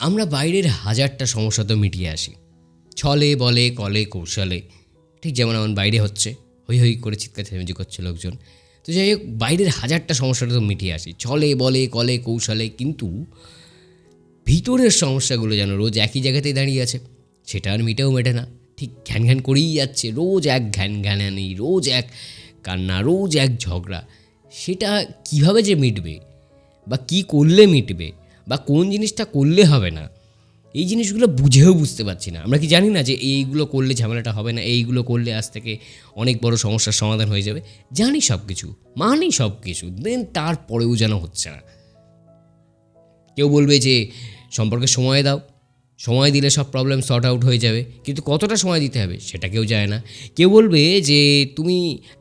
আমরা বাইরের হাজারটা সমস্যা তো মিটিয়ে আসি, ছলে বলে কলে কৌশলে। ঠিক যেমন আমার বাইরে হচ্ছে, হই হই করে চিৎকার চেঁচামেচি করছে লোকজন। তো যাই হোক, বাইরের হাজারটা সমস্যাটা তো মিটিয়ে আসি ছলে বলে কলে কৌশলে, কিন্তু ভিতরের সমস্যাগুলো যেন রোজ একই জায়গাতেই দাঁড়িয়ে আছে, সেটা আর মেটে না। ঠিক ঘ্যান ঘ্যান করেই যাচ্ছে, রোজ এক ঘ্যান ঘ্যানানি, রোজ এক কান্না, রোজ এক ঝগড়া। সেটা কিভাবে যে মিটবে, বা কি করলে মিটবে, বা কোন জিনিসটা করলে হবে না, এই জিনিসগুলো বুঝেও বুঝতে পারছি না। আমরা কি জানি না যে এইগুলো করলে ঝামেলাটা হবে না, এইগুলো করলে আজ থেকে অনেক বড় সমস্যার সমাধান হয়ে যাবে? জানি সব কিছু, মানি সব কিছু, দেন তারপরেও যেন হচ্ছে না। কেউ বলবে যে সম্পর্কে সময় দাও, সময় দিলে সব প্রবলেম সর্ট আউট হয়ে যাবে, কিন্তু কতটা সময় দিতে হবে সেটা কেউ যায় না। কেউ বলবে যে তুমি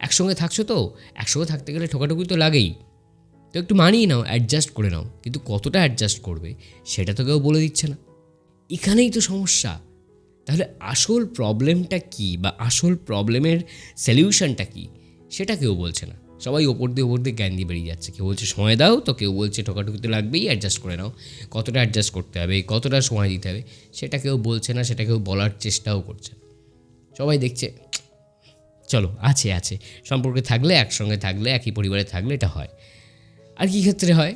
একসঙ্গে থাকছো, তো একসঙ্গে থাকতে গেলে ঠোকাঠুকি তো লাগেই, তো একটু মানিয়ে নাও, অ্যাডজাস্ট করে নাও, কিন্তু কতটা অ্যাডজাস্ট করবে সেটা তো কেউ বলে দিচ্ছে না। এখানেই তো সমস্যা। তাহলে আসল প্রবলেমটা কী, বা আসল প্রবলেমের সলিউশনটা কী, সেটা কেউ বলছে না। সবাই ওপর দিয়ে জ্ঞান দিয়ে বেরিয়ে যাচ্ছে। কেউ বলছে সময় দাও, তো কেউ বলছে ঠোকাঠুকিতে লাগবেই, অ্যাডজাস্ট করে নাও। কতটা অ্যাডজাস্ট করতে হবে, কতটা সময় দিতে হবে, সেটা কেউ বলছে না, সেটা কেউ বলার চেষ্টাও করছে। সবাই দেখছে চলো আছে আছে, সম্পর্কে থাকলে, একসঙ্গে থাকলে, একই পরিবারে থাকলে এটা হয়। আর কী ক্ষেত্রে হয়?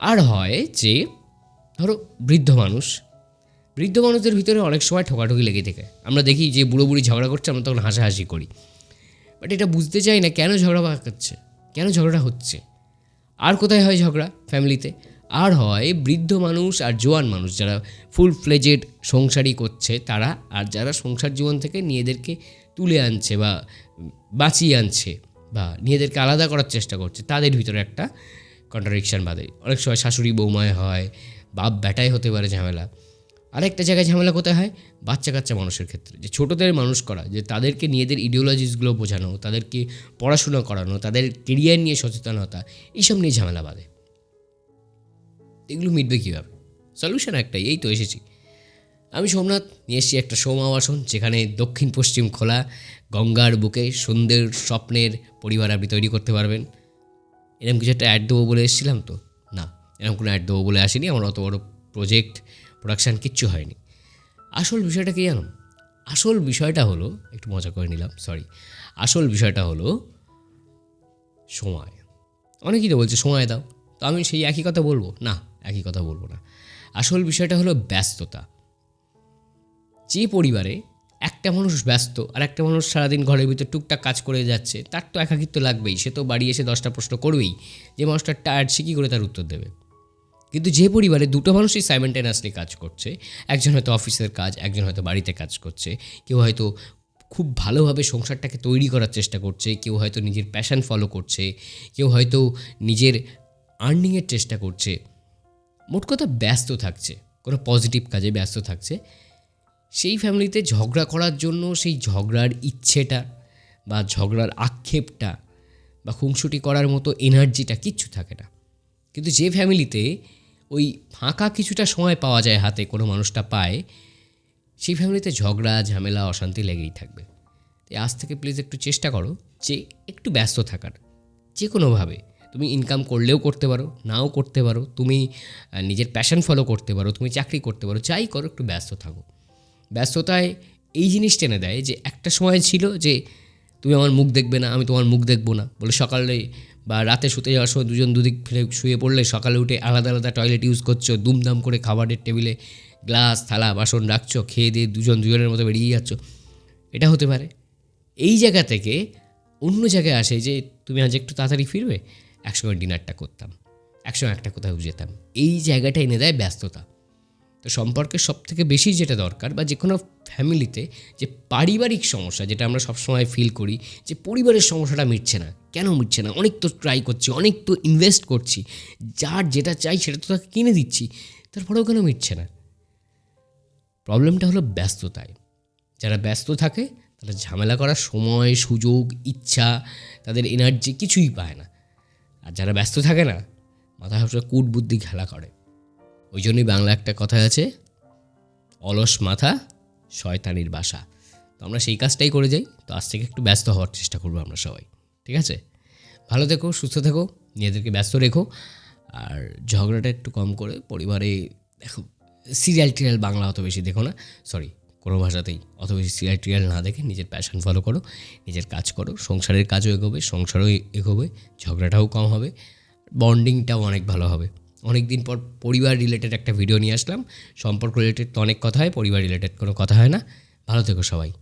আর হয় যে ধরো বৃদ্ধ মানুষদের ভিতরে অনেক সময় ঠোকাঠুকি লেগে থাকে। আমরা দেখি যে বুড়ো বুড়ি ঝগড়া করছে, আমরা তখন হাসাহাসি করি, বাট এটা বুঝতে চাই না কেন ঝগড়া পাকাচ্ছে, কেন ঝগড়া হচ্ছে। আর কোথায় হয় ঝগড়া? ফ্যামিলিতে। আর হয় বৃদ্ধ মানুষ আর জোয়ান মানুষ, যারা ফুল ফ্লেজেড সংসারই করছে তারা, আর যারা সংসার জীবন থেকে নিজেদেরকে তুলে আনছে বা বাঁচিয়ে আনছে বা নিজেদেরকে আলাদা করার চেষ্টা করছে, তাদের ভিতরে একটা কন্ট্রাডিকশান বাঁধে। অনেক সময় শাশুড়ি বৌমায় হয়, বাপ বেটায় হতে পারে ঝামেলা। আরেকটা জায়গায় ঝামেলা কোথায় হয়? বাচ্চা কাচ্চা মানুষের ক্ষেত্রে, যে ছোটোদের মানুষ করা, যে তাদেরকে নিজেদের ইডিওলজিসগুলো বোঝানো, তাদেরকে পড়াশোনা করানো, তাদের কেরিয়ার নিয়ে সচেতনতা, এইসব নিয়ে ঝামেলা বাঁধে। এগুলো মিটবে কীভাবে? সলিউশন একটাই, এই তো এসেছি আমি সোমনাথ, নিয়ে এসেছি একটা সৌমাবাসন, যেখানে দক্ষিণ পশ্চিম খোলা গঙ্গার বুকে সুন্দর স্বপ্নের পরিবার আপনি তৈরি করতে পারবেন। এরকম কিছু একটা অ্যাড দেবো বলে এসেছিলাম তো? না, এরকম কোনো অ্যাড দেবো বলে আসিনি। আমার অত বড় প্রজেক্ট, প্রোডাকশান কিচ্ছু হয়নি। আসল বিষয়টা কী জানো? আসল বিষয়টা হলো, একটু মজা করে নিলাম, সরি। আসল বিষয়টা হলো সময়। অনেকেই তো বলছে সময় দাও, তো আমি সেই একই কথা বলবো না, একই কথা বলবো না। আসল বিষয়টা হলো ব্যস্ততা। যে পরিবারে একটা মানুষ ব্যস্ত আর একটা মানুষ সারাদিন ঘরের ভিতর টুকটাক কাজ করে যাচ্ছে, তার তো একাকিত্ব লাগবেই। সে তো বাড়ি এসে 10টা প্রশ্ন করবেই, যে মানুষটা টায়ার্ড, সে কী করে তার উত্তর দেবে? কিন্তু যে পরিবারে দুটো মানুষই সাইমেন্টেনাসলি কাজ করছে, একজন হয়তো অফিসের কাজ, একজন হয়তো বাড়িতে কাজ করছে, কেউ হয়তো খুব ভালোভাবে সংসারটাকে তৈরি করার চেষ্টা করছে, কেউ হয়তো নিজের প্যাশন ফলো করছে, কেউ হয়তো নিজের আর্নিংয়ের চেষ্টা করছে, মোট কথা ব্যস্ত থাকছে, কোনো পজিটিভ কাজে ব্যস্ত থাকছে, সেই ফ্যামিলিতে ঝগড়া করার জন্য সেই ঝগড়ার ইচ্ছেটা বা ঝগড়ার আক্ষেপটা বা খুনসুটি করার মতো এনার্জিটা কিচ্ছু থাকে না। কিন্তু যে ফ্যামিলিতে ওই ফাঁকা কিছুটা সময় পাওয়া যায় হাতে, কোনো মানুষটা পায়, সেই ফ্যামিলিতে ঝগড়া ঝামেলা অশান্তি লেগেই থাকবে। তাই আজ থেকে প্লিজ একটু চেষ্টা করো যে একটু ব্যস্ত থাকার, যে কোনোভাবে। তুমি ইনকাম করলেও করতে পারো, নাও করতে পারো, তুমি নিজের প্যাশন ফলো করতে পারো, তুমি চাকরি করতে পারো, যাই করো একটু ব্যস্ত থাকো। ব্যস্ততায় এই জিনিস টেনে দেয় যে একটা সময় ছিল যে তুমি আমার মুখ দেখবে না, আমি তোমার মুখ দেখবো না বলে সকালে বা রাতে শুতে যাওয়ার সময় দুজন দুদিক ফিরে শুয়ে পড়লে, সকালে উঠে আলাদা আলাদা টয়লেট ইউজ করছো, দুমদাম করে খাবারের টেবিলে গ্লাস থালা বাসন রাখছো, খেয়ে দিয়ে দুজন দুজনের মতো বেরিয়ে যাচ্ছ। এটা হতে পারে। এই জায়গা থেকে অন্য জায়গায় আসে যে তুমি আজ একটু তাড়াতাড়ি ফিরবে, একসঙ্গে ডিনারটা করতাম, একসঙ্গে একটা কোথাও যেতাম। এই জায়গাটা এনে দেয় ব্যস্ততা। তো সম্পর্কের সবথেকে বেশি যেটা দরকার, বা যে কোনো ফ্যামিলিতে যে পারিবারিক সমস্যা, যেটা আমরা সবসময় ফিল করি যে পরিবারের সমস্যাটা মিটছে না, কেন মিটছে না? অনেক তো ট্রাই করছি, অনেক তো ইনভেস্ট করছি, যার যেটা চাই সেটা তো তাকে কিনে দিচ্ছি, তারপরেও কেন মিটছে না? প্রবলেমটা হলো ব্যস্ততায়। যারা ব্যস্ত থাকে তারা ঝামেলা করার সময়, সুযোগ, ইচ্ছা, তাদের এনার্জি কিছুই পায় না। আর যারা ব্যস্ত থাকে না, মাথা সবসময় কূট বুদ্ধি খেলা করে। ওই জন্যই বাংলা একটা কথা আছে, অলস মাথা শয়তানির বাসা। তো আমরা সেই কাজটাই করে যাই। তো আজ থেকে একটু ব্যস্ত হওয়ার চেষ্টা করবো আমরা সবাই, ঠিক আছে? ভালো থেকো, সুস্থ থেকো, নিজেদেরকে ব্যস্ত রেখো, আর ঝগড়াটা একটু কম করে পরিবারে দেখো, সিরিয়াল টিরিয়াল বাংলা অত বেশি দেখো না, সরি কোনো ভাষাতেই অত বেশি সিরিয়াল টিরিয়াল না দেখে নিজের প্যাশন ফলো করো, নিজের কাজ করো, সংসারের কাজও এগোবে, সংসারও এগোবে, ঝগড়াটাও কম হবে, বন্ডিংটাও অনেক ভালো হবে। অনেক দিন পর পরিবার রিলেটেড একটা ভিডিও নিয়ে আসলাম। সম্পর্ক রিলেটেড তো অনেক কথা হয়, পরিবার রিলেটেড কোনো কথা হয় না। ভালো থেকো সবাই।